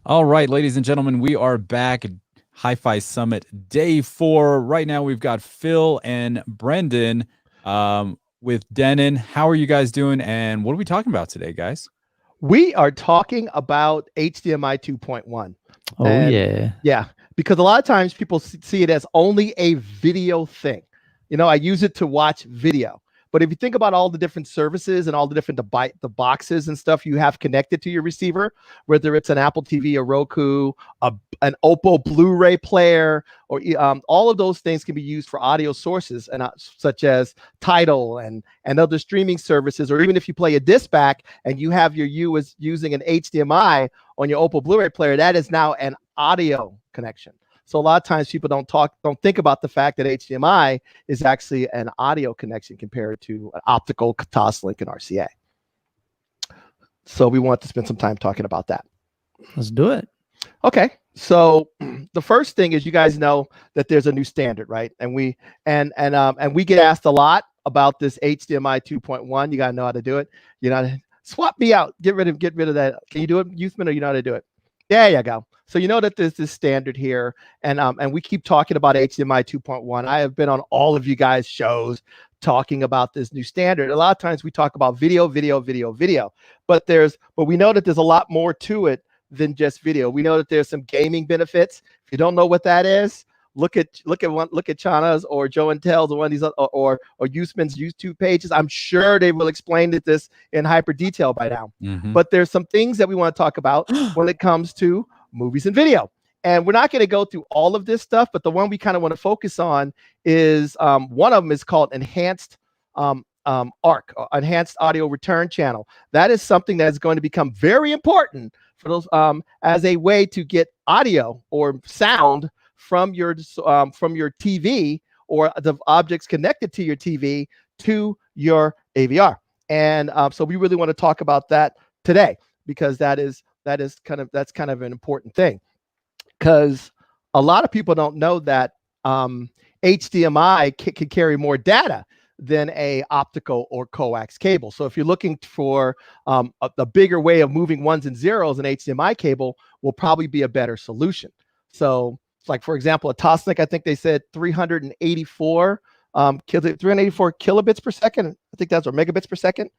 All right, ladies and gentlemen, we are back. HiFi Summit Day 4. Right now, we've got Phil and Brendan with Denon. How are you guys doing? And what are we talking about today, guys? We are talking about HDMI 2.1. Oh, yeah. Yeah, because a lot of times people see it as only a video thing. You know, I use it to watch video. But if you think about all the different services and all the different the boxes and stuff you have connected to your receiver, whether it's an Apple TV, a Roku, an Oppo Blu-ray player, or all of those things can be used for audio sources, and such as Tidal and other streaming services, or even if you play a disc back and you have your using an HDMI on your Oppo Blu-ray player, that is now an audio connection. So a lot of times people don't think about the fact that HDMI is actually an audio connection compared to an optical Toslink and RCA. So we want to spend some time talking about that. Let's do it. Okay. So the first thing is, you guys know that there's a new standard, right? And we get asked a lot about this HDMI 2.1. You gotta know how to do it. You know, swap me out. Get rid of that. Can you do it, Youthman, or you know how to do it? There you go. So you know that there's this standard here, and we keep talking about HDMI 2.1. I have been on all of you guys' shows talking about this new standard. A lot of times we talk about video, but we know that there's a lot more to it than just video. We know that there's some gaming benefits. If you don't know what that is, look at Chana's or Joe and Tell's or one of these or Usman's YouTube pages. I'm sure they will explain this in hyper detail by now. But there's some things that we want to talk about when it comes to movies and video. And we're not going to go through all of this stuff, but the one we kind of want to focus on is one of them is called Enhanced ARC, Enhanced Audio Return Channel. That is something that is going to become very important for those as a way to get audio or sound from your TV or the objects connected to your TV to your AVR. And so we really want to talk about that today, because that's kind of an important thing, because a lot of people don't know that HDMI can carry more data than a optical or coax cable. So if you're looking for a bigger way of moving ones and zeros, an HDMI cable will probably be a better solution. So like, for example, a Toslink, I think they said 384 kilobits per second. I think that's, or megabits per second.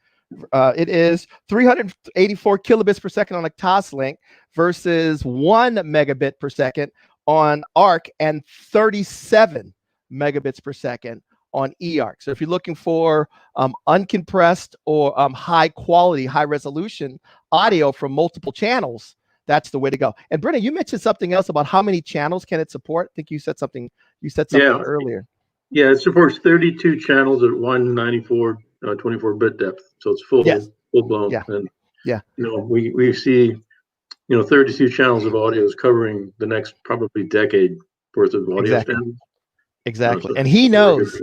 It is 384 kilobits per second on a Toslink versus 1 megabit per second on ARC and 37 megabits per second on eARC. So if you're looking for uncompressed or high quality, high resolution audio from multiple channels, that's the way to go. And Brennan, you mentioned something else about how many channels can it support. I think you said something earlier. Yeah, it supports 32 channels at 194 24-bit depth. So it's full blown. Yeah. And yeah. You know, we see 32 channels of audio is covering the next probably decade worth of audio standards. Exactly. And he knows.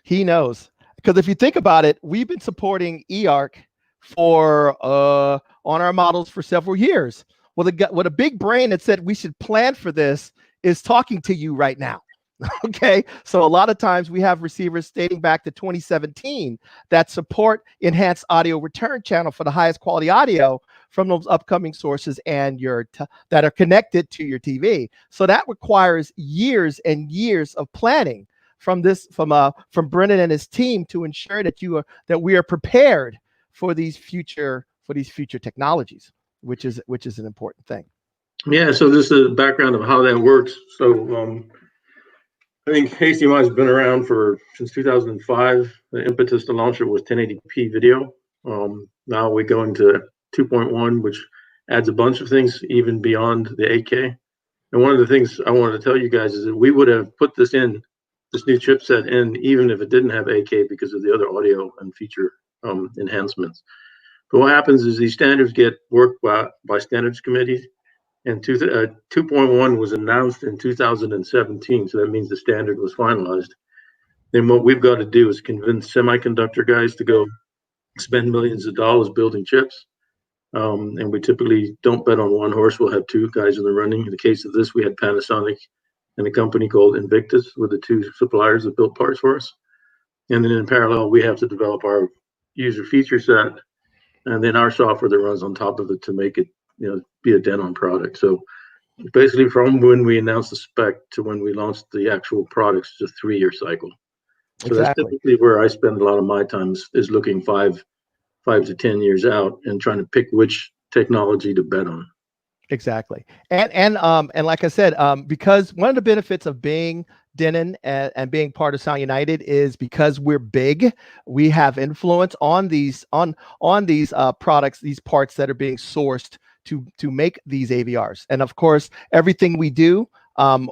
Because if you think about it, we've been supporting eARC for on our models for several years. Well, what a big brain that said we should plan for this is talking to you right now. Okay, so a lot of times we have receivers dating back to 2017 that support enhanced audio return channel for the highest quality audio from those upcoming sources and that are connected to your TV. So that requires years and years of planning from Brennan and his team to ensure that we are prepared for these future technologies, which is an important thing. Yeah, so this is the background of how that works. So I think HDMI has been around since 2005. The impetus to launch it was 1080p video. Now we go into 2.1, which adds a bunch of things even beyond the 8K. And one of the things I wanted to tell you guys is that we would have put this new chipset in even if it didn't have 8K because of the other audio and feature enhancements. But what happens is these standards get worked by standards committees, and 2.1 was announced in 2017, so that means the standard was finalized. Then what we've got to do is convince semiconductor guys to go spend millions of dollars building chips. And we typically don't bet on one horse. We'll have two guys in the running. In the case of this, we had Panasonic and a company called Invictus were the two suppliers that built parts for us. And then in parallel, we have to develop our user feature set and then our software that runs on top of it to make it be a Denon product. So basically, from when we announced the spec to when we launched the actual products, it's a 3-year cycle. So that's typically where I spend a lot of my time is looking 5 to 10 years out and trying to pick which technology to bet on. Exactly. And like I said, because one of the benefits of being Denon and being part of Sound United is because we're big, we have influence on these products, these parts that are being sourced to make these AVRs. And of course, everything we do,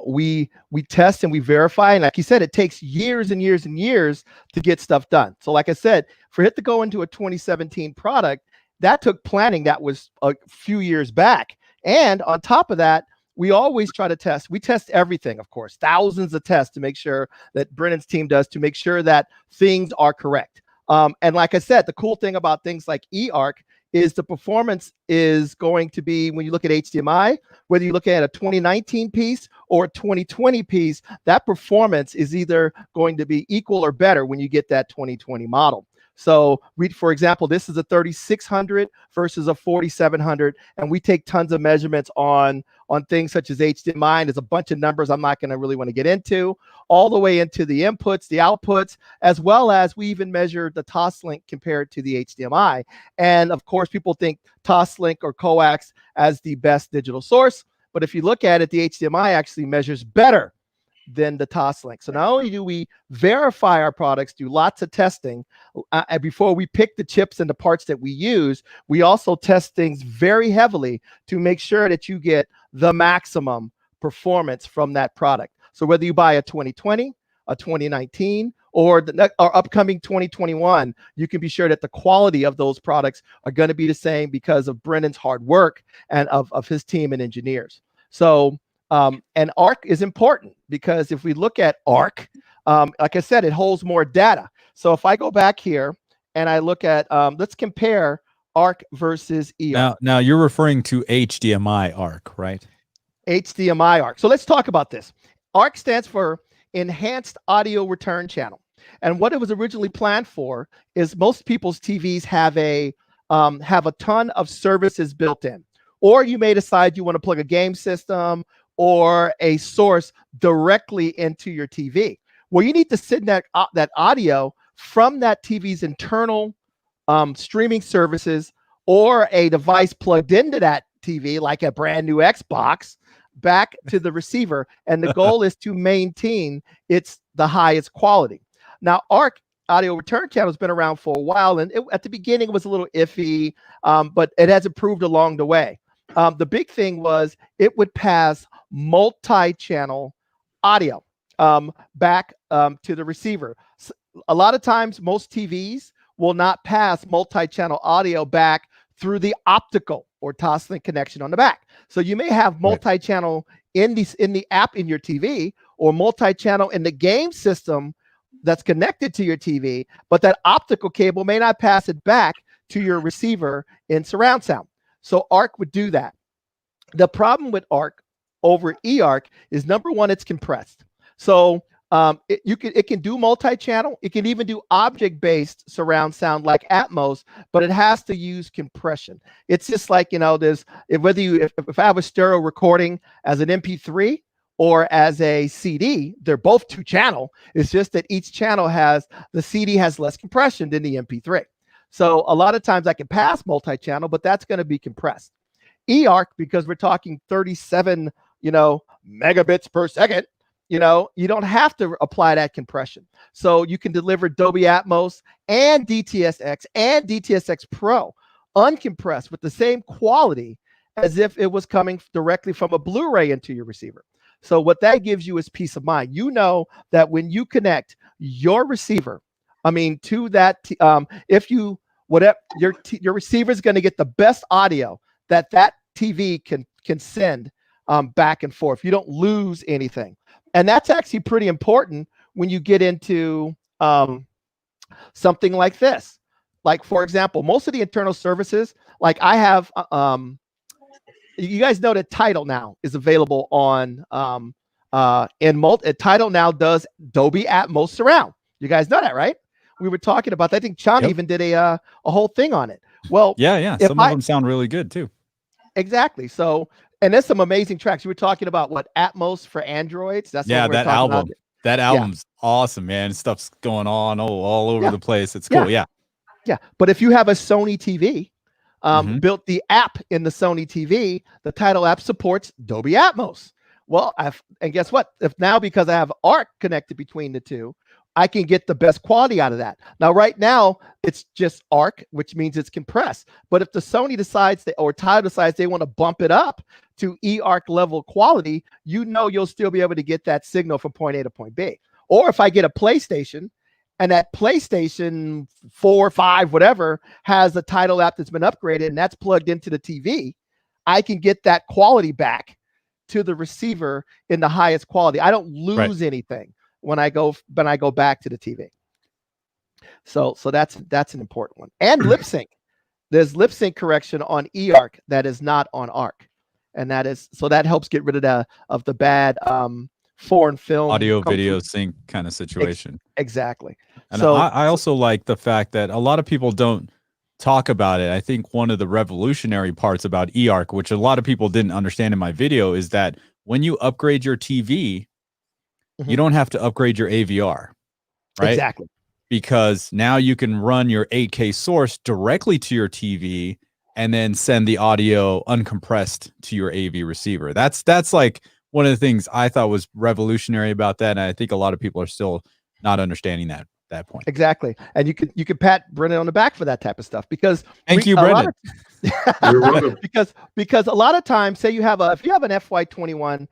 we test and we verify. And like you said, it takes years and years and years to get stuff done. So like I said, for it to go into a 2017 product, that took planning that was a few years back. And on top of that, we always try to test. We test everything, of course, thousands of tests to make sure that Brennan's team does to make sure that things are correct. And like I said, the cool thing about things like eArc is the performance is going to be, when you look at HDMI, whether you look at a 2019 piece or a 2020 piece, that performance is either going to be equal or better when you get that 2020 model. So for example, this is a 3600 versus a 4700, and we take tons of measurements on things such as HDMI, and there's a bunch of numbers I'm not going to really want to get into, all the way into the inputs, the outputs, as well as we even measure the toslink compared to the HDMI. And of course, people think toslink or coax as the best digital source, but if you look at it, the HDMI actually measures better than the toslink. So not only do we verify our products, do lots of testing before we pick the chips and the parts that we use, we also test things very heavily to make sure that you get the maximum performance from that product. So whether you buy a 2020, a 2019, or our upcoming 2021, you can be sure that the quality of those products are going to be the same because of Brennan's hard work and of his team and engineers. So and ARC is important because if we look at ARC, like I said, it holds more data. So if I go back here and I look at, let's compare ARC versus eArc. Now you're referring to HDMI Arc, right? HDMI Arc. So let's talk about this. ARC stands for Enhanced Audio Return Channel. And what it was originally planned for is most people's TVs have a ton of services built in. Or you may decide you want to plug a game system or a source directly into your TV. Well, you need to send that audio from that TV's internal streaming services or a device plugged into that TV, like a brand new Xbox, back to the receiver. And the goal is to maintain the highest quality. Now, ARC audio return channel has been around for a while, and at the beginning it was a little iffy, but it has improved along the way. The big thing was it would pass multi-channel audio back to the receiver. So a lot of times, most TVs will not pass multi-channel audio back through the optical or toslink connection on the back. So you may have multi-channel in the app in your TV, or multi-channel in the game system that's connected to your TV, but that optical cable may not pass it back to your receiver in surround sound. So ARC would do that. The problem with ARC over eArc is, number one, it's compressed. So it can do multi-channel. It can even do object-based surround sound like Atmos, but it has to use compression. It's just like, if I have a stereo recording as an MP3 or as a CD, they're both 2-channel. It's just that each channel the CD has less compression than the MP3. So a lot of times I can pass multi-channel, but that's going to be compressed. eArc, because we're talking 37, megabits per second, you don't have to apply that compression. So you can deliver Dolby Atmos and DTSX and DTSX Pro uncompressed with the same quality as if it was coming directly from a Blu-ray into your receiver. So what that gives you is peace of mind. You know that when you connect your receiver, to that, your receiver is going to get the best audio that TV can send back and forth. You don't lose anything. And that's actually pretty important when you get into something like this. Like, for example, most of the internal services, like I have, you guys know that Tidal now is available on, Tidal now does Dolby Atmos surround. You guys know that, right? We were talking about that. I think Sean even did a whole thing on it. Well, yeah. Some of them sound really good too. exactly. So, and there's some amazing tracks. You were talking about what Atmos for Androids. That's what Yeah, we're that talking album. about. That album's awesome, man. Stuff's going on all over Yeah. the place. It's cool. Yeah. Yeah. But if you have a Sony TV, Mhm. built the app in the Sony TV, the title app supports Dolby Atmos. Well, and guess what? If now, because I have Arc connected between the two, I can get the best quality out of that. Now, right now, it's just Arc, which means it's compressed. But if the Sony decides or Tidal decides they want to bump it up to eArc level quality, you'll still be able to get that signal from point A to point B. Or if I get a PlayStation, and that PlayStation 4, 5, whatever, has a title app that's been upgraded and that's plugged into the TV, I can get that quality back to the receiver in the highest quality. I don't lose anything when I go back to the TV. So that's an important one. And lip sync. There's lip sync correction on eArc that is not on Arc. And that helps get rid of the bad foreign film audio video sync kind of situation. Exactly. And so I also like the fact that a lot of people don't talk about it. I think one of the revolutionary parts about eArc, which a lot of people didn't understand in my video, is that when you upgrade your TV, you don't have to upgrade your AVR, right? Exactly. Because now you can run your 8K source directly to your TV and then send the audio uncompressed to your AV receiver. That's like one of the things I thought was revolutionary about that, and I think a lot of people are still not understanding that point. Exactly. And you could pat Brendan on the back for that type of stuff, because thank you, Brendan. You're welcome. because a lot of times, say if you have an FY21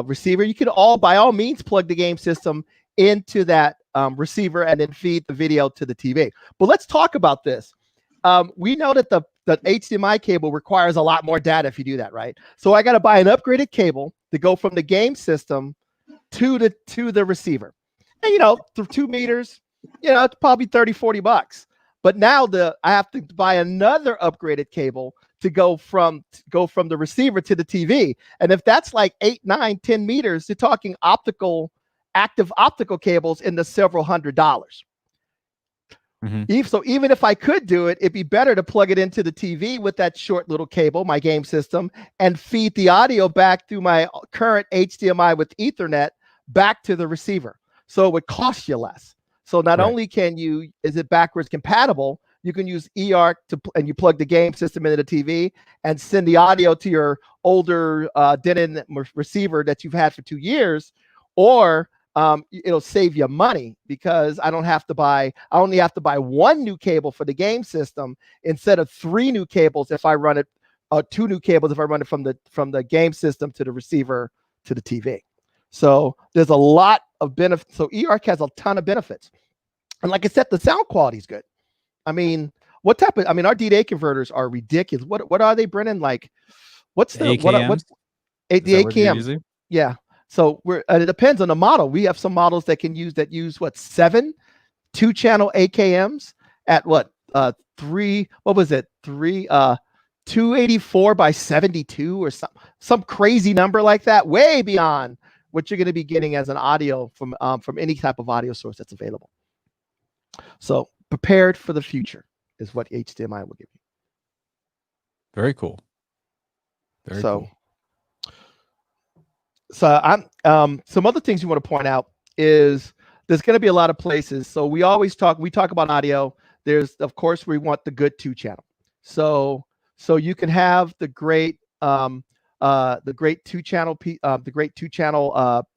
receiver, you can by all means plug the game system into that receiver and then feed the video to the TV. But let's talk about this. We know that the HDMI cable requires a lot more data if you do that, right? So I got to buy an upgraded cable to go from the game system to the receiver. And, through 2 meters, it's probably $30-$40. But now I have to buy another upgraded cable to go from the receiver to the TV. And if that's like 8, 9, 10 meters, you're talking active optical cables in the several $100s. So even if I could do it, it'd be better to plug it into the TV with that short little cable, my game system, and feed the audio back through my current HDMI with Ethernet back to the receiver. So it would cost you less. So not only is it backwards compatible, you can use eArc and you plug the game system into the TV and send the audio to your older Denon receiver that you've had for 2 years, or it'll save you money because I only have to buy 1 new cable for the game system instead of 3 new cables if I run it, 2 new cables if I run it from the game system to the receiver to the TV. So there's a lot of benefits. So eArc has a ton of benefits. And like I said, the sound quality is good. I mean, our DDA converters are ridiculous. What are they, Brennan? Like, what's the AKMs? The AKM? Yeah. So it depends on the model. We have some models that use 7 2-channel AKMs at 284 by 72 or some crazy number like that, way beyond what you're going to be getting as an audio from any type of audio source that's available. So prepared for the future is what HDMI will give you. Very cool. Very cool. So I'm some other things you want to point out is there's going to be a lot of places. So we talk about audio. There's, of course, we want the good 2-channel. So you can have the great 2-channel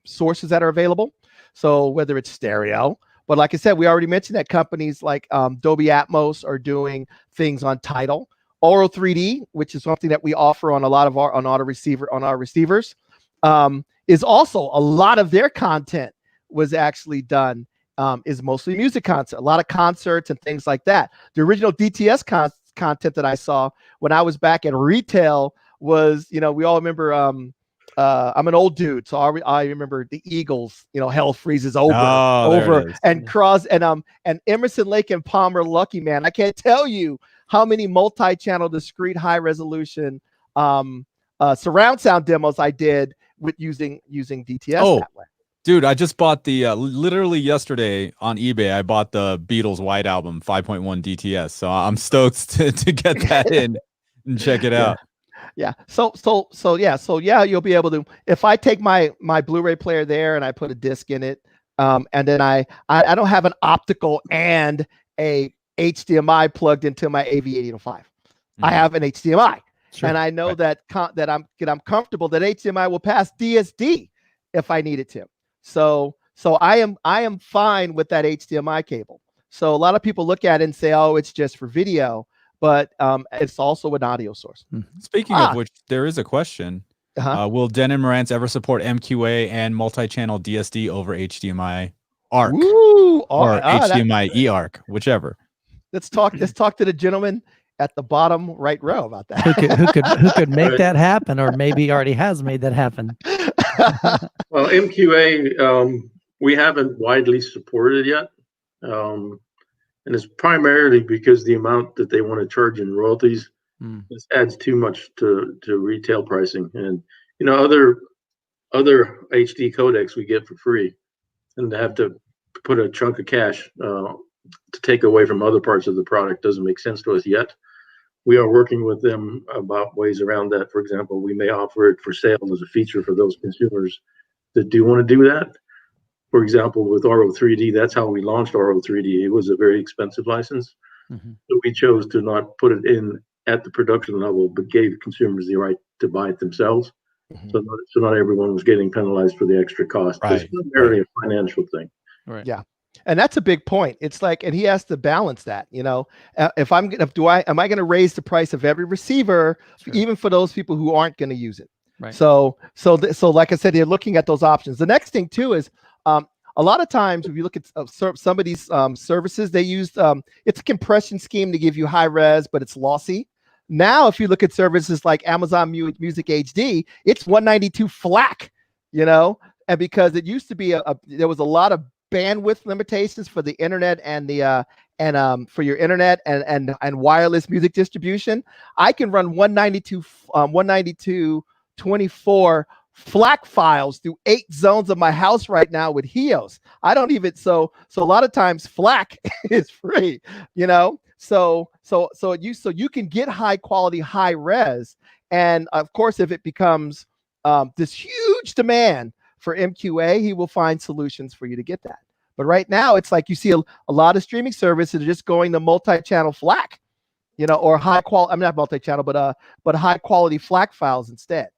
sources that are available. So whether it's stereo, but like I said, we already mentioned that companies like Dolby Atmos are doing things on Tidal. Auro 3D, which is something that we offer on a lot of our receivers, is also a lot of their content was actually done is mostly music concert, a lot of concerts and things like that. The original DTS content that I saw when I was back at retail was, we all remember, I'm an old dude, so I remember the Eagles, Hell Freezes Over, and Cross and Emerson, Lake and Palmer, Lucky Man. I can't tell you how many multi-channel discrete high resolution surround sound demos I did with using DTS that way. Dude, I just bought the literally yesterday on eBay. I bought the Beatles White Album 5.1 DTS, so I'm stoked to get that in and check it out. Yeah. So yeah, you'll be able to, if I take my Blu-ray player there and I put a disc in it, and then I don't have an optical and a HDMI plugged into my AV805. I have an HDMI. Sure. And I know that I'm comfortable that HDMI will pass DSD if I need it to. So I am fine with that HDMI cable. So a lot of people look at it and say, oh, it's just for video, but it's also an audio source. Speaking of which, there is a question. Will Denon Marantz ever support MQA and multi-channel DSD over HDMI Arc or HDMI Arc, whichever? Let's talk to the gentleman at the bottom right row about that. Who could make that happen, or maybe already has made that happen? Well, MQA, we haven't widely supported yet. And it's primarily because the amount that they want to charge in royalties this adds too much to retail pricing. And, you know, other HD codecs we get for free, and to have to put a chunk of cash to take away from other parts of the product doesn't make sense to us yet. We are working with them about ways around that. For example, we may offer it for sale as a feature for those consumers that do want to do that. For example, with RO3D, that's how we launched RO3D. It was a very expensive license. So we chose to not put it in at the production level, but gave consumers the right to buy it themselves. So not everyone was getting penalized for the extra cost. It's primarily a financial thing. Yeah. And that's a big point. It's like, and he has to balance that, you know, am I going to raise the price of every receiver, even for those people who aren't going to use it? Right. So like I said, you're looking at those options. The next thing too is, a lot of times if you look at some of these services, they use, it's a compression scheme to give you high res, but it's lossy. Now, if you look at services like Amazon Music HD, it's 192 FLAC, you know, and because it used to be there was a lot of bandwidth limitations for the internet and the for your internet and wireless music distribution. I can run 192.24 FLAC files through 8 zones of my house right now with HEOS. I don't even so a lot of times FLAC is free, you know. So you can get high quality, high res, and of course, if it becomes this huge demand for MQA, he will find solutions for you to get that. But right now, it's like you see a lot of streaming services are just going to multi-channel FLAC, you know, or high quality. I'm not multi-channel, but high quality FLAC files instead.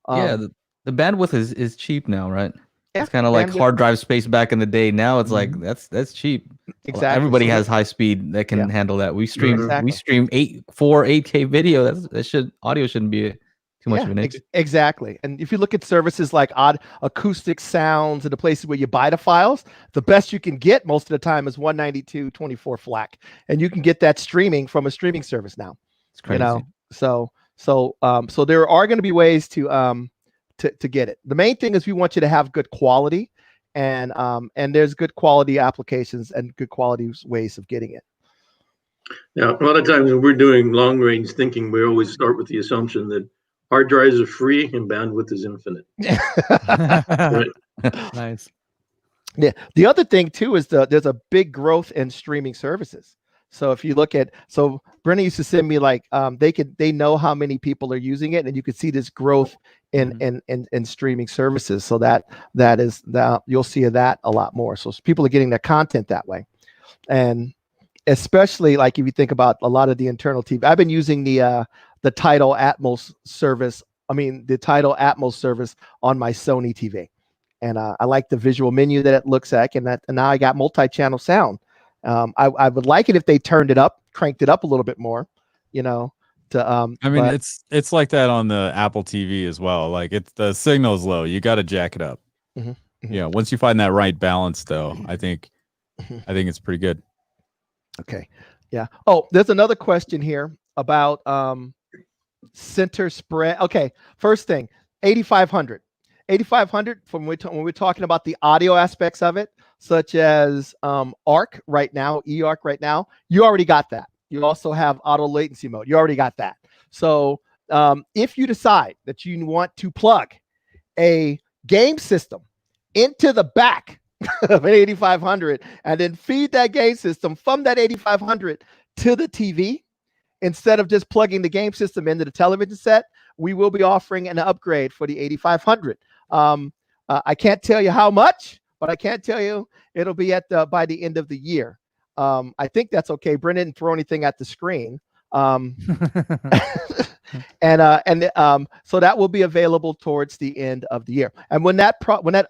Yeah, the bandwidth is cheap now, right? Yeah, it's kind of like hard drive space back in the day. Now it's like that's cheap. Exactly. Everybody has high speed that can handle that. We stream 8K video. Audio shouldn't be too much of an issue. Exactly. And if you look at services like acoustic sounds and the places where you buy the files, the best you can get most of the time is 192.24 FLAC, and you can get that streaming from a streaming service now. It's crazy. You know, so there are going to be ways to get it. The main thing is we want you to have good quality, and there's good quality applications and good quality ways of getting it. Yeah, a lot of times when we're doing long range thinking, we always start with the assumption that hard drives are free and bandwidth is infinite. Nice. Yeah. The other thing too is there's a big growth in streaming services. So if you look at, Brenna used to send me like they know how many people are using it, and you can see this growth in streaming services. So that you'll see that a lot more. So people are getting their content that way, and especially like if you think about a lot of the internal TV. I've been using the Tidal Atmos service. The Tidal Atmos service on my Sony TV, and I like the visual menu that it looks like, and now I got multi-channel sound. I would like it if they cranked it up a little bit more, you know. It's like that on the Apple TV as well. Like the signal's low, you got to jack it up. Yeah, once you find that right balance, though, I think it's pretty good. Okay, yeah. Oh, there's another question here about center spread. Okay, first thing, 8500. 8500 from when we're talking about the audio aspects of it, such as Arc right now, eArc right now, you already got that. You also have auto latency mode. You already got that. So if you decide that you want to plug a game system into the back of an 8500 and then feed that game system from that 8500 to the TV, instead of just plugging the game system into the television set, we will be offering an upgrade for the 8500. I can't tell you how much, but I can tell you it'll be at by the end of the year. I think that's okay. Brendan didn't throw anything at the screen. So that will be available towards the end of the year. And when that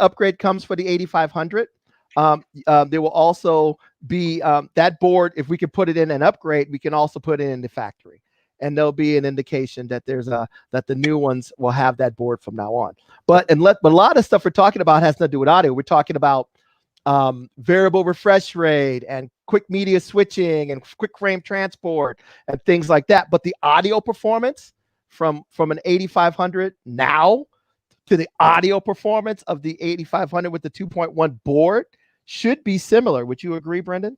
upgrade comes for the 8500, there will also be that board. If we can put it in an upgrade, we can also put it in the factory, and there'll be an indication that that the new ones will have that board from now on. But a lot of stuff we're talking about has nothing to do with audio. We're talking about variable refresh rate and quick media switching and quick frame transport and things like that. But the audio performance from an 8500 now to the audio performance of the 8500 with the 2.1 board should be similar. Would you agree, Brendan?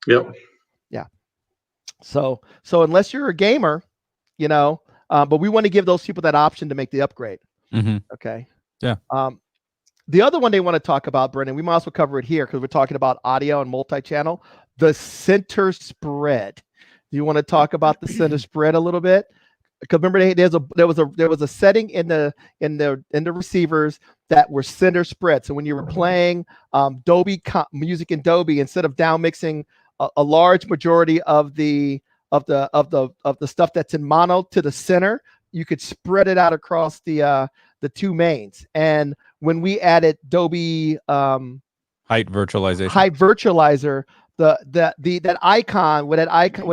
Yep. Yeah. So unless you're a gamer, but we want to give those people that option to make the upgrade. Mm-hmm. Okay. Yeah. The other one they want to talk about, Brendan, we might as well cover it here because we're talking about audio and multi-channel, the center spread. Do you want to talk about the center spread a little bit? Because remember, there was a setting in the receivers that were center spread. So when you were playing Dolby music in Dolby, instead of down mixing a large majority of the stuff that's in mono to the center, you could spread it out across the two mains. And when we added Dolby height virtualization, that icon with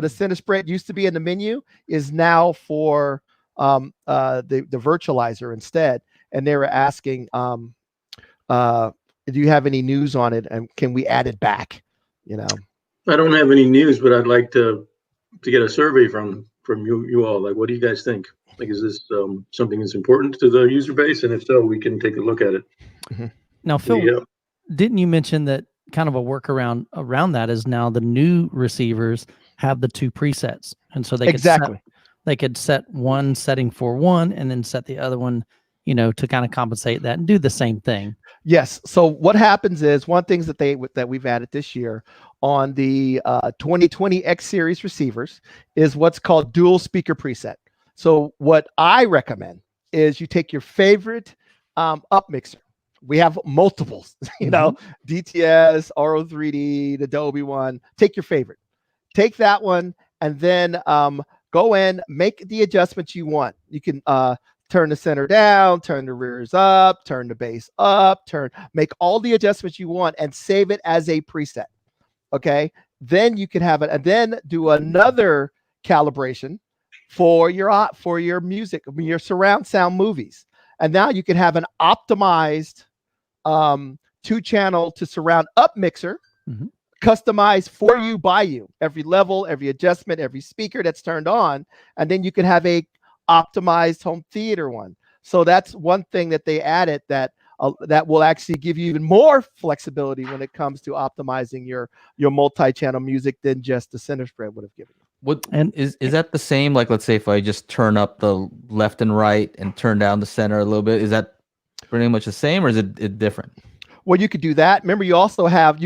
a center spread used to be in the menu is now for the virtualizer instead. And they were asking, do you have any news on it, and can we add it back? I don't have any news, but I'd like to get a survey from you all. Like, what do you guys think? Like, is this something that's important to the user base? And if so, we can take a look at it. Mm-hmm. Now, Phil, didn't you mention that kind of a workaround around that is now the new receivers have the two presets, and so they could set one setting for one and then set the other one, to kind of compensate that and do the same thing. Yes. So what happens is one thing that we've added this year on the 2020 X series receivers is what's called dual speaker preset. So what I recommend is you take your favorite up mixer. We have multiples, DTS, RO3D, the Dolby one. Take your favorite. Take that one and then go in, make the adjustments you want. You can turn the center down, turn the rears up, turn the bass up, make all the adjustments you want and save it as a preset. Okay. Then you can have it and then do another calibration for your music, your surround sound movies. And now you can have an optimized 2-channel to surround up mixer, customized for you by you, every level, every adjustment, every speaker that's turned on. And then you can have a optimized home theater one. So that's one thing that they added that will actually give you even more flexibility when it comes to optimizing your multi-channel music than just the center spread would have given you. Is that the same? Like, let's say if I just turn up the left and right and turn down the center a little bit, is that pretty much the same, or is it different? Well, you could do that. Remember, you also have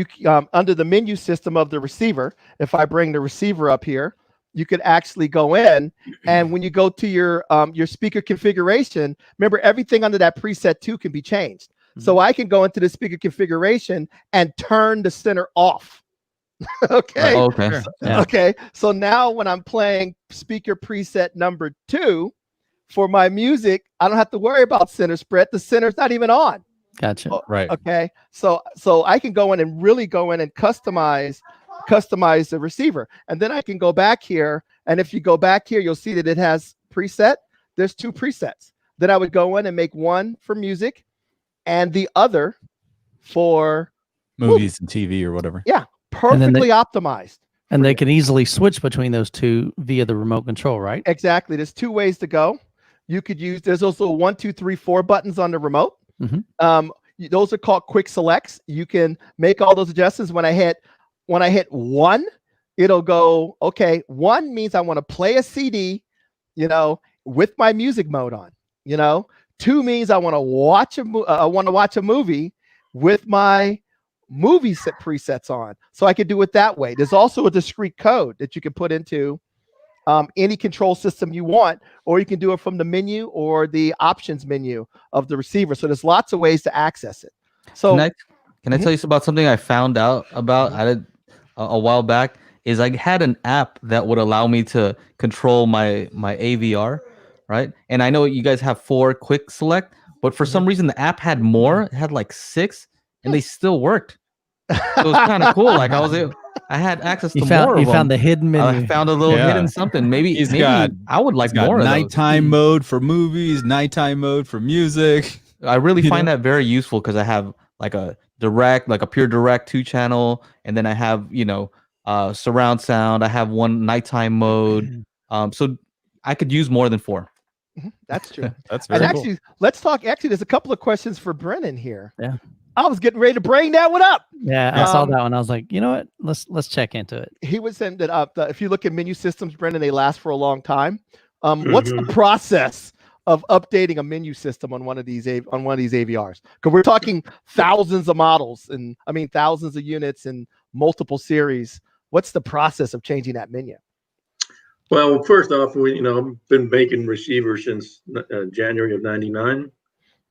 under the menu system of the receiver. If I bring the receiver up here, you could actually go in, and when you go to your speaker configuration, remember everything under that preset 2 can be changed. So I can go into the speaker configuration and turn the center off. Okay. Okay. Yeah. Okay. So now when I'm playing speaker preset number 2 for my music, I don't have to worry about center spread. The center's not even on. Gotcha. Right. Okay. So I can go in and really go in and customize the receiver. And then I can go back here. And if you go back here, you'll see that it has preset. There's 2 presets. Then I would go in and make one for music and the other for movies and TV or whatever. Yeah. Perfectly optimized. And they can easily switch between those two via the remote control, right? Exactly. There's 2 ways to go. You could use, there's also 1, 2, 3, 4 buttons on the remote. Those are called quick selects. You can make all those adjustments. When I hit 1, it'll go, okay, 1 means I want to play a CD, with my music mode on, 2 means I want to watch a movie with my movie set presets on. So I could do it that way. There's also a discrete code that you can put into any control system you want, or you can do it from the menu or the options menu of the receiver. So there's lots of ways to access it. So can I tell you about something I found out about a while back? Is I had an app that would allow me to control my AVR, right? And I know you guys have 4 quick select, but for some reason the app had more. It had like 6, and they still worked. So it was kind of cool. Like I had access to more of them. You found the hidden menu. I found a little hidden something. Maybe I would like more of those. Nighttime mode for movies, nighttime mode for music. I really find that very useful because I have like a pure direct 2-channel, and then I have surround sound. I have one nighttime mode. So I could use more than 4. That's true. That's very and cool. actually, let's talk. Actually, there's a couple of questions for Brennan here. Yeah. I was getting ready to bring that one up. Yeah, I saw that one. I was like, you know what? Let's check into it. He was saying that if you look at menu systems, Brendan, they last for a long time. What's the process of updating a menu system on one of these AVRs? Because we're talking thousands of models, and I mean thousands of units and multiple series. What's the process of changing that menu? Well, first off, I've been making receivers since January of '99.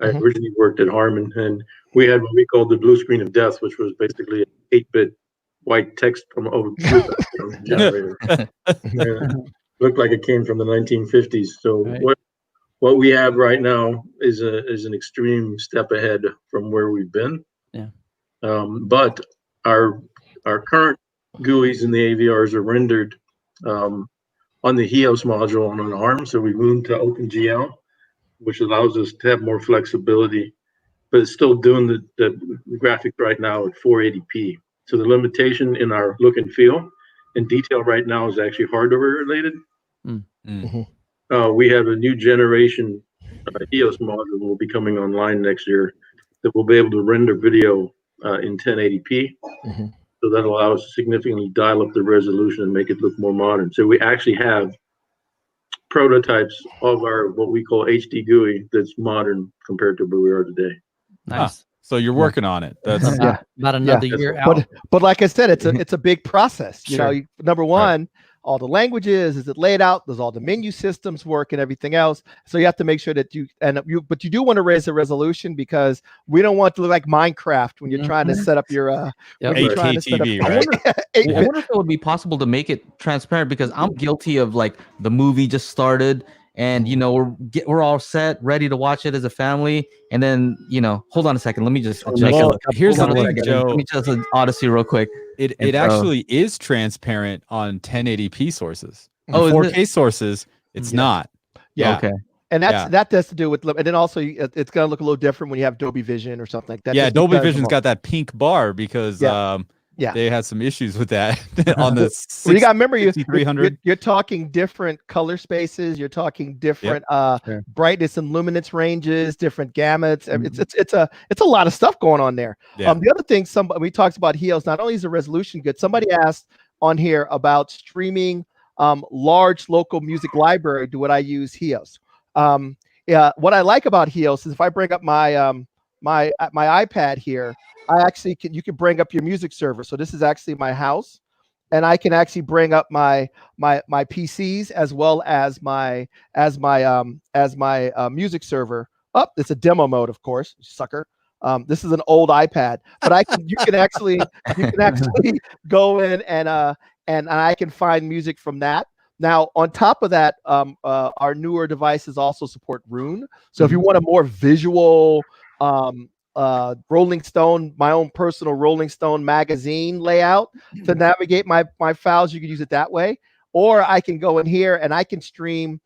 I originally worked at Harman, and we had what we called the blue screen of death, which was basically an 8-bit white text from over blue generator. Looked like it came from the 1950s. So what we have right now is an extreme step ahead from where we've been. Yeah. But our current GUIs in the AVRs are rendered on the HEOS module on an ARM. So we moved to OpenGL, which allows us to have more flexibility, but it's still doing the graphics right now at 480p. So the limitation in our look and feel and detail right now is actually hardware related. We have a new generation HEOS module will be coming online next year that will be able to render video in 1080p. So that allows us to significantly dial up the resolution and make it look more modern. So we actually have prototypes of our what we call HD GUI that's modern compared to where we are today. Nice. So you're working on it. That's about another year out. But like I said, it's a big process. You know, number one, all the languages, is it laid out? Does all the menu systems work and everything else? So you have to make sure that but you do want to raise the resolution because we don't want to look like Minecraft when you're trying to set up your 8K TV, right? I wonder if it would be possible to make it transparent, because I'm guilty of like the movie just started and we're all set, ready to watch it as a family, and then hold on a second, let me just here's the thing, Joe. Let me just Odyssey real quick. It actually is transparent on 1080p sources. Oh, 4K sources, it's not. Yeah. Okay. And that has to do with, and then also it's going to look a little different when you have Dolby Vision or something like that. Yeah, Dolby Vision's got that pink bar because they had some issues with that on the well, you got to remember, 6300. You're talking different color spaces. You're talking different brightness and luminance ranges, different gamuts. It's a lot of stuff going on there. Yeah. The other thing, we talked about HEOS. Not only is the resolution good, somebody asked on here about streaming large local music library. Do what I use HEOS? What I like about HEOS is if I bring up my my iPad here, you can bring up your music server. So this is actually my house, and I can actually bring up my PCs as well as my music server. It's a demo mode, of course, sucker. This is an old iPad, but you can actually go in and I can find music from that. Now, on top of that, our newer devices also support Rune. So if you want a more visual Rolling Stone, my own personal Rolling Stone magazine layout to navigate my files, you can use it that way. Or I can go in here and I can stream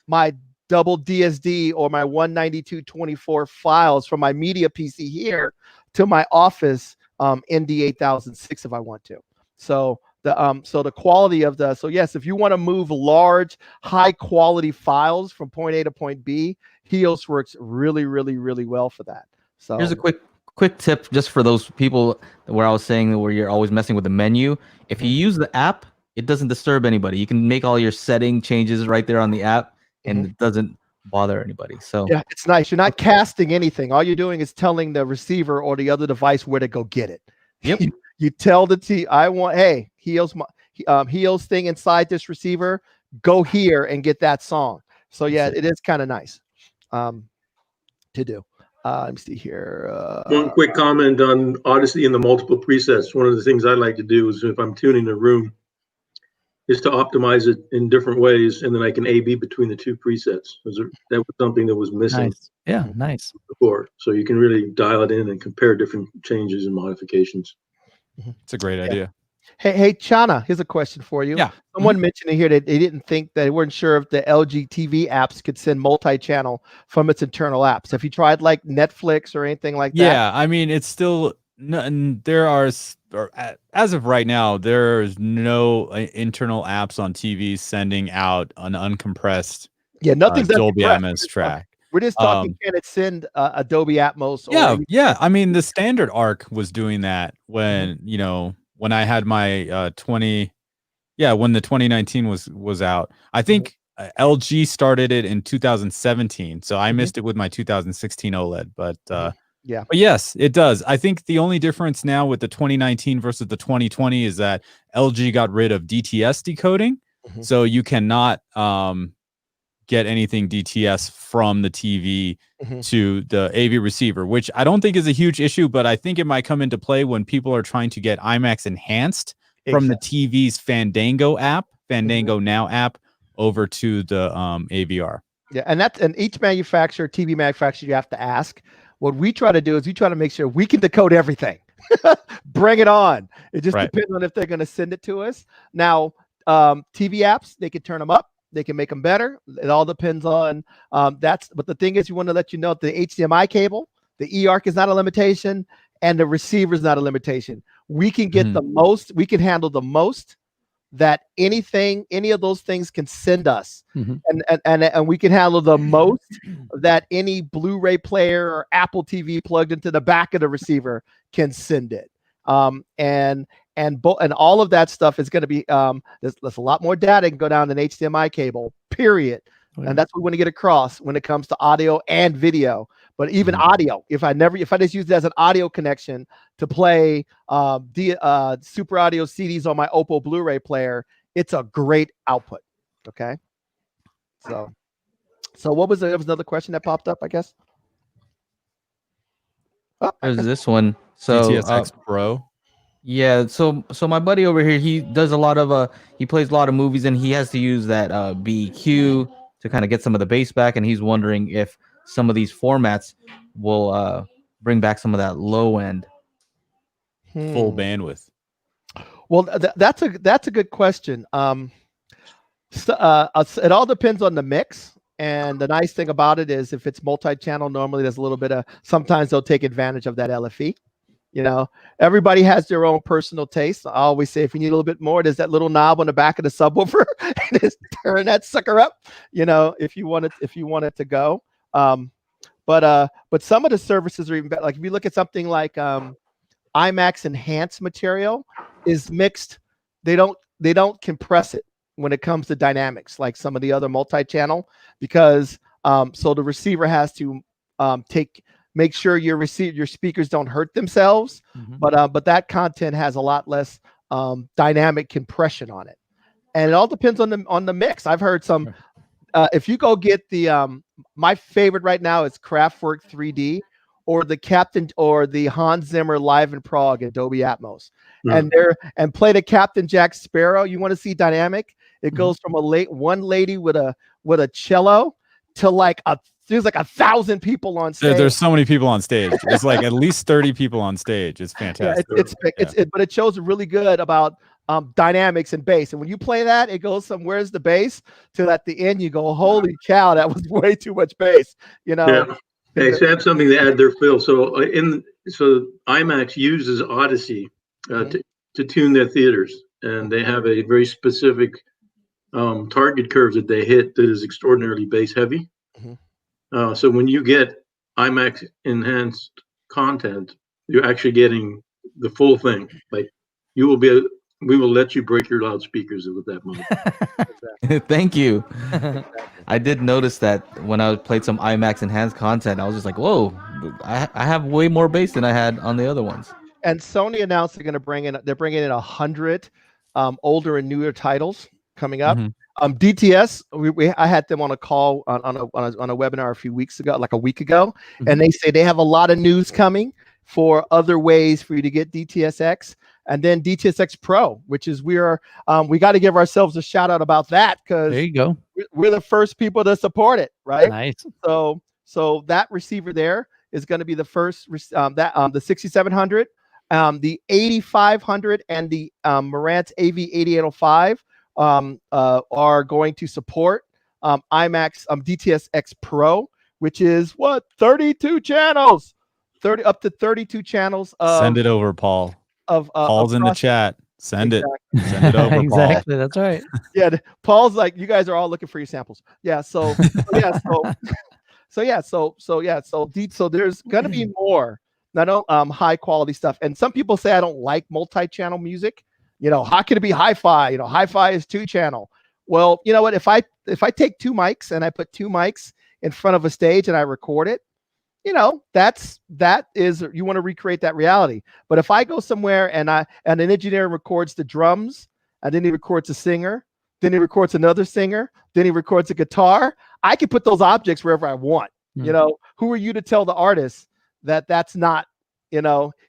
my double DSD or my 192.24 files from my media PC here to my Office ND8006 if I want to. So the quality of yes, if you want to move large, high quality files from point A to point B, HEOS works really, really, really well for that. So here's a quick tip just for those people where I was saying where you're always messing with the menu. If you use the app, it doesn't disturb anybody. You can make all your setting changes right there on the app, and it doesn't bother anybody. So yeah, it's nice. You're not casting anything. All you're doing is telling the receiver or the other device where to go get it. Yep. You tell the I want, hey, HEOS thing inside this receiver. go here and get that song. So yeah, it is kind of nice to do. Let me see here. One quick comment on Odyssey and the multiple presets. One of the things I like to do is if I'm tuning a room, is to optimize it in different ways, and then I can A/B between the two presets. That was something that was missing. Nice. Yeah, nice. Before, so you can really dial it in and compare different changes and modifications. It's a great idea. Hey, Chana, here's a question for you. Yeah. Someone mentioned in here that they didn't think that they weren't sure if the LG TV apps could send multi-channel from its internal apps. Have you tried like Netflix or anything like that? Yeah, I mean, it's still there are, as of right now, there's no internal apps on TV sending out an uncompressed nothing's Dolby Atmos track. We're just talking, can it send Adobe Atmos? Yeah. I mean, the standard Arc was doing that when, when I had my when the 2019 was out. I think LG started it in 2017, so I missed it with my 2016 OLED, but but yes, it does. I think the only difference now with the 2019 versus the 2020 is that LG got rid of DTS decoding, so you cannot get anything DTS from the TV to the AV receiver, which I don't think is a huge issue, but I think it might come into play when people are trying to get IMAX enhanced from the TV's Fandango Now app over to the AVR. Yeah, and each manufacturer, TV manufacturer, you have to ask. What we try to do is we try to make sure we can decode everything. Bring it on. It just depends on if they're going to send it to us. Now, TV apps, they can turn them up. They can make them better. It all depends on but the thing is, you want to let you know the HDMI cable, the eARC is not a limitation, and the receiver is not a limitation. We can get the most, we can handle the most that any of those things can send us. And we can handle the most that any Blu-ray player or Apple TV plugged into the back of the receiver can send it. And all of that stuff is going to be there's a lot more data can go down an HDMI cable, period. And that's what we want to get across when it comes to audio and video. But even audio, if I just use it as an audio connection to play super audio CDs on my Oppo Blu-ray player, it's a great output. Okay. So there was another question that popped up, I guess. There's this one. So DTS-X Pro. Yeah, so my buddy over here, he does a lot of he plays a lot of movies, and he has to use that BEQ to kind of get some of the bass back, and he's wondering if some of these formats will bring back some of that low end full bandwidth. Well, that's a good question. It all depends on the mix. And the nice thing about it is if it's multi-channel, normally there's a little bit of, sometimes they'll take advantage of that LFE. Everybody has their own personal taste. I always say, if you need a little bit more, there's that little knob on the back of the subwoofer, and just turn that sucker up, if you want it to go. But some of the services are even better. Like if you look at something like IMAX enhanced material is mixed. They don't compress it when it comes to dynamics like some of the other multi-channel, because so the receiver has to make sure your speakers don't hurt themselves, but that content has a lot less dynamic compression on it, and it all depends on the mix. I've heard some. If you go get the my favorite right now is Kraftwerk 3D or the Hans Zimmer Live in Prague at Dolby Atmos, and play the Captain Jack Sparrow. You want to see dynamic? It goes from one lady with a cello to there's 1,000 people on stage. There's so many people on stage. It's like at least 30 people on stage. It's fantastic. But it shows really good about dynamics and bass. And when you play that, it goes from where's the bass till at the end you go, holy cow, that was way too much bass. Yeah. Hey, so I have something to add there, Phil. So IMAX uses Odyssey to tune their theaters, and they have a very specific target curves that they hit that is extraordinarily bass heavy. So when you get IMAX enhanced content, you're actually getting the full thing. Like we will let you break your loudspeakers with that moment. Thank you. I did notice that when I played some IMAX enhanced content, I was just like, whoa, I have way more bass than I had on the other ones. And Sony announced they're bringing in 100 older and newer titles coming up. DTS, I had them on a call on a webinar a few weeks ago, like a week ago, and they say they have a lot of news coming for other ways for you to get DTSX, and then DTSX Pro, which is we got to give ourselves a shout out about that because there you go. We're the first people to support it, right? Nice. So that receiver there is going to be the first the 6700, the 8500, and the Marantz AV8805 are going to support IMAX DTSX Pro, which is 32 channels, up to 32 channels. Send it over, Paul. Paul's in the chat. Send it over, Paul. Exactly. That's right. Yeah, Paul's like, you guys are all looking for your samples. Yeah. So there's gonna be more, not high quality stuff. And some people say I don't like multi-channel music. How can it be hi-fi? Hi-fi is 2-channel. Well, you know what? If I take 2 mics and I put 2 mics in front of a stage and I record it, that is, you want to recreate that reality. But if I go somewhere and an engineer records the drums, and then he records a singer, then he records another singer, then he records a guitar, I can put those objects wherever I want. Who are you to tell the artist that that's not,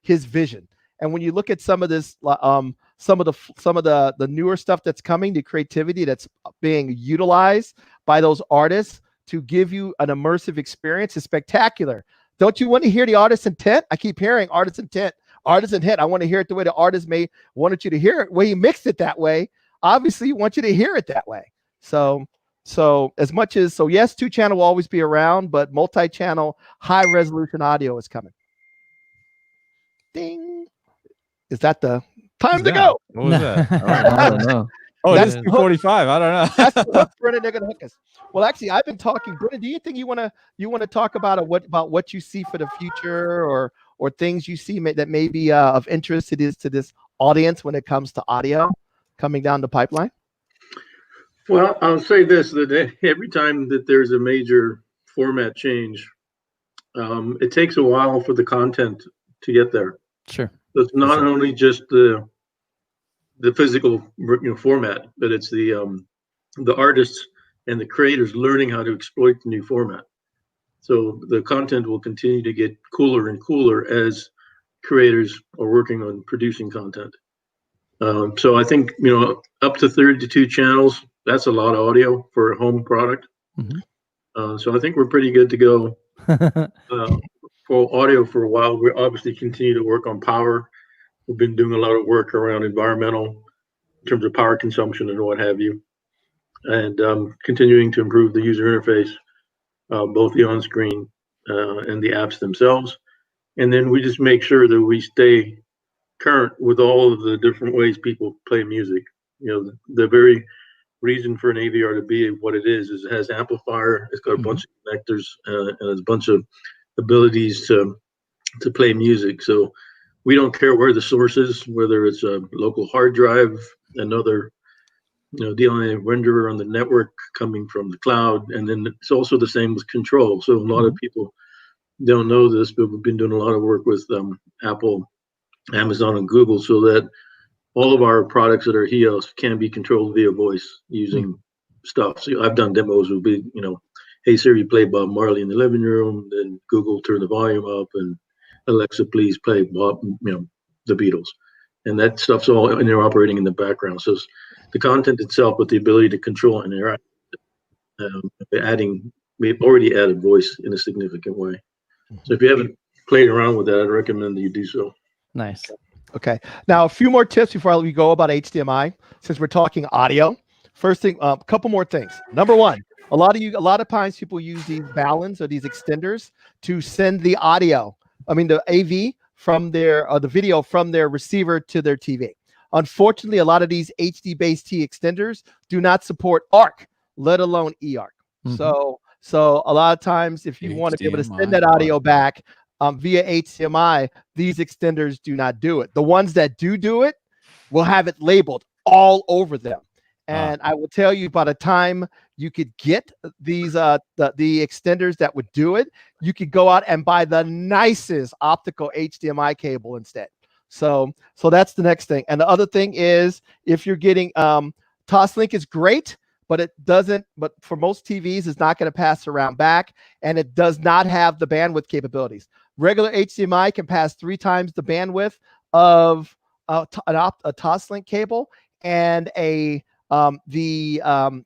his vision? And when you look at some of this, some of the newer stuff that's coming, the creativity that's being utilized by those artists to give you an immersive experience is spectacular. Don't you want to hear the artist's intent? I keep hearing artist's intent. I want to hear it the way the artist wanted you to hear it. Well, he mixed it that way. Obviously, he wants you to hear it that way. So yes, 2-channel will always be around, but multi-channel, high-resolution audio is coming. Ding. Is that the time to go? What was that? I don't know. Oh, it is 2:45. I don't know. That's the hook, Brennan. They're gonna hook us. Well, actually, I've been talking. Brennan, do you think you want to talk about what you see for the future, or things you see that may be of interest to this audience when it comes to audio coming down the pipeline? Well, I'll say this: that every time that there's a major format change, it takes a while for the content to get there. Sure. So it's not only just the physical format, but it's the artists and the creators learning how to exploit the new format. So the content will continue to get cooler and cooler as creators are working on producing content. So I think up to 32 channels, that's a lot of audio for a home product. So I think we're pretty good to go for audio for a while. We obviously continue to work on power. We've been doing a lot of work around environmental in terms of power consumption and what have you, and continuing to improve the user interface, both the on-screen and the apps themselves. And then we just make sure that we stay current with all of the different ways people play music. The very reason for an AVR to be what it is it has amplifier, it's got a bunch of connectors, and it's a bunch of abilities to play music. So we don't care where the source is, whether it's a local hard drive, another DLNA renderer on the network coming from the cloud, and then it's also the same with control. So a lot of people don't know this, but we've been doing a lot of work with Apple, Amazon, and Google, so that all of our products that are HEOS can be controlled via voice using stuff. So I've done demos with hey Siri, play Bob Marley in the living room, then Google, turn the volume up, and Alexa, please play Bob, the Beatles. And that stuff's all interoperating in the background. So the content itself with the ability to control and interact, we've already added voice in a significant way. So if you haven't played around with that, I'd recommend that you do so. Nice. Okay. Now, a few more tips before we go about HDMI, since we're talking audio. First thing, a couple more things. Number one, a lot of times people use these balunds or these extenders to send the AV from the video from their receiver to their TV. Unfortunately, a lot of these HD-based T extenders do not support ARC, let alone eARC. So a lot of times, if you want to be able to send that audio back via HDMI, these extenders do not do it. The ones that do it will have it labeled all over them. And I will tell you, by the time you could get these the extenders that would do it, you could go out and buy the nicest optical HDMI cable instead. So that's the next thing. And the other thing is, if you're getting Toslink is great, but it doesn't. But for most TVs, it's not going to pass around back, and it does not have the bandwidth capabilities. Regular HDMI can pass 3 times the bandwidth of a Toslink cable, and a eARC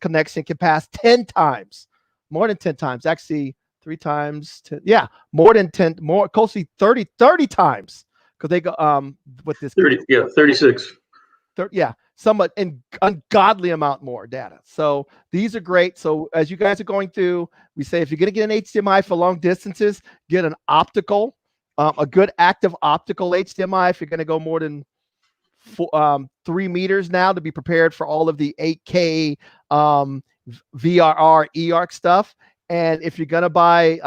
connection can pass 10 times, more than 10 times. Actually, 3 times 10, yeah, more than 10, more closely 30 times, because they go with this 30, yeah, 36. 30, yeah, somewhat an ungodly amount more data. So these are great. So as you guys are going through, we say if you're going to get an HDMI for long distances, get an optical, a good active optical HDMI. If you're going to go more than 3 meters now, to be prepared for all of the 8K VRR eARC stuff. And if you're going to buy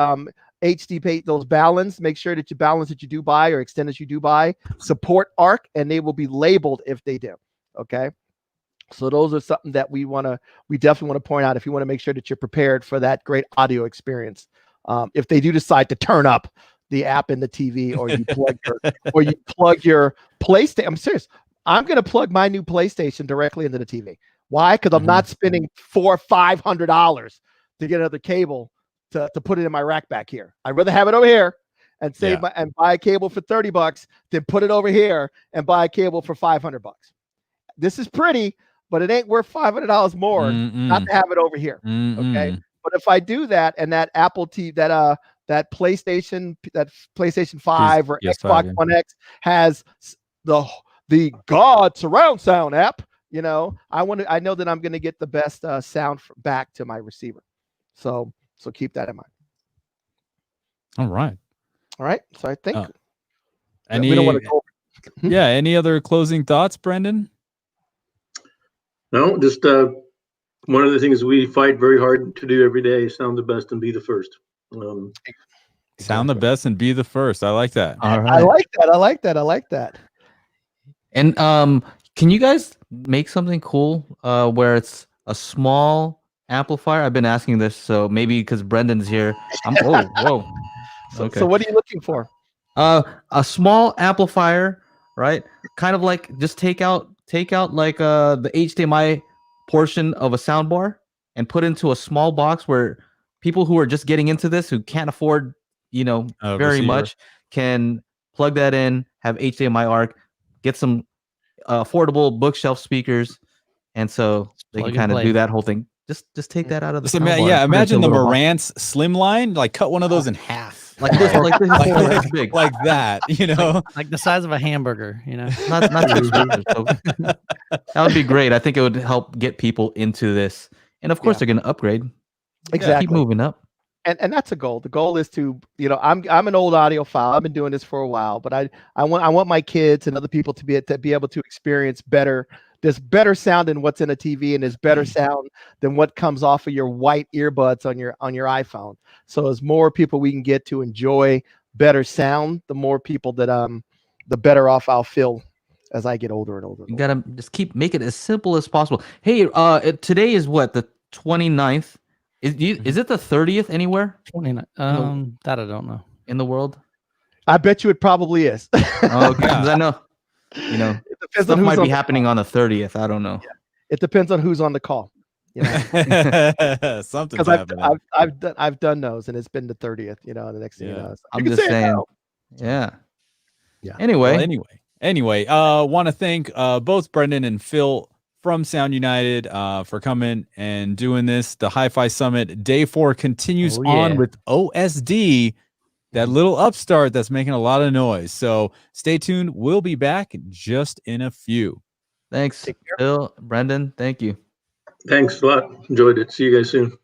HD, those balance, make sure that your balance that you do buy or extenders you do buy support ARC, and they will be labeled if they do. Okay. So those are something that we definitely want to point out if you want to make sure that you're prepared for that great audio experience. If they do decide to turn up the app in the TV, or you plug your PlayStation. I'm serious. I'm going to plug my new PlayStation directly into the TV. Why? Because I'm not spending $400 or $500 to get another cable to put it in my rack back here. I'd rather have it over here and save and buy a cable for $30 than put it over here and buy a cable for $500. This is pretty, but it ain't worth $500 more not to have it over here. Okay. But if I do that, and that Apple TV, that PlayStation 5 or Xbox One X has the God surround sound app, you know, I know that I'm going to get the best sound back to my receiver. So keep that in mind. All right. So I think we don't want to go. Yeah. Any other closing thoughts, Brendan? No, just one of the things we fight very hard to do every day: sound the best and be the first. Sound the best and be the first. I like that. All right. I like that. And can you guys make something cool where it's a small amplifier? I've been asking this, so maybe because Brendan's here. Whoa. Okay. So what are you looking for? A small amplifier, right? Kind of like just take out like the HDMI portion of a soundbar and put into a small box where people who are just getting into this, who can't afford, very much, can plug that in, have HDMI Arc, get some affordable bookshelf speakers, and so they can kind of do that whole thing. Just take that out of the soundbar. Yeah, imagine the Marantz Slimline, like cut one of those in half. Like this, like big, like that, like the size of a hamburger, not too expensive. So that would be great. I think it would help get people into this, and of course they're going to upgrade. Exactly, keep moving up. And that's a goal. The goal is to, I'm an old audiophile. I've been doing this for a while, but I want my kids and other people to be able to experience better. There's better sound than what's in a TV, and there's better sound than what comes off of your white earbuds on your iPhone. So as more people we can get to enjoy better sound, the more people that the better off I'll feel as I get older and older. You gotta just make it as simple as possible. Hey, today is what, the 29th? Is it the 30th anywhere? 29th. That I don't know. In the world? I bet you it probably is. Oh, okay. Because I know, stuff might be happening on the 30th. I don't know. Yeah. It depends on who's on the call. Something's happening. I've done those, and it's been the 30th. The next thing you know, I'm just saying. Yeah. Anyway, want to thank both Brendan and Phil from Sound United for coming and doing this. The HiFi Summit Day 4 continues on with OSD, that little upstart that's making a lot of noise. So stay tuned. We'll be back just in a few. Thanks, Phil, Brendan. Thank you. Thanks a lot. Enjoyed it. See you guys soon.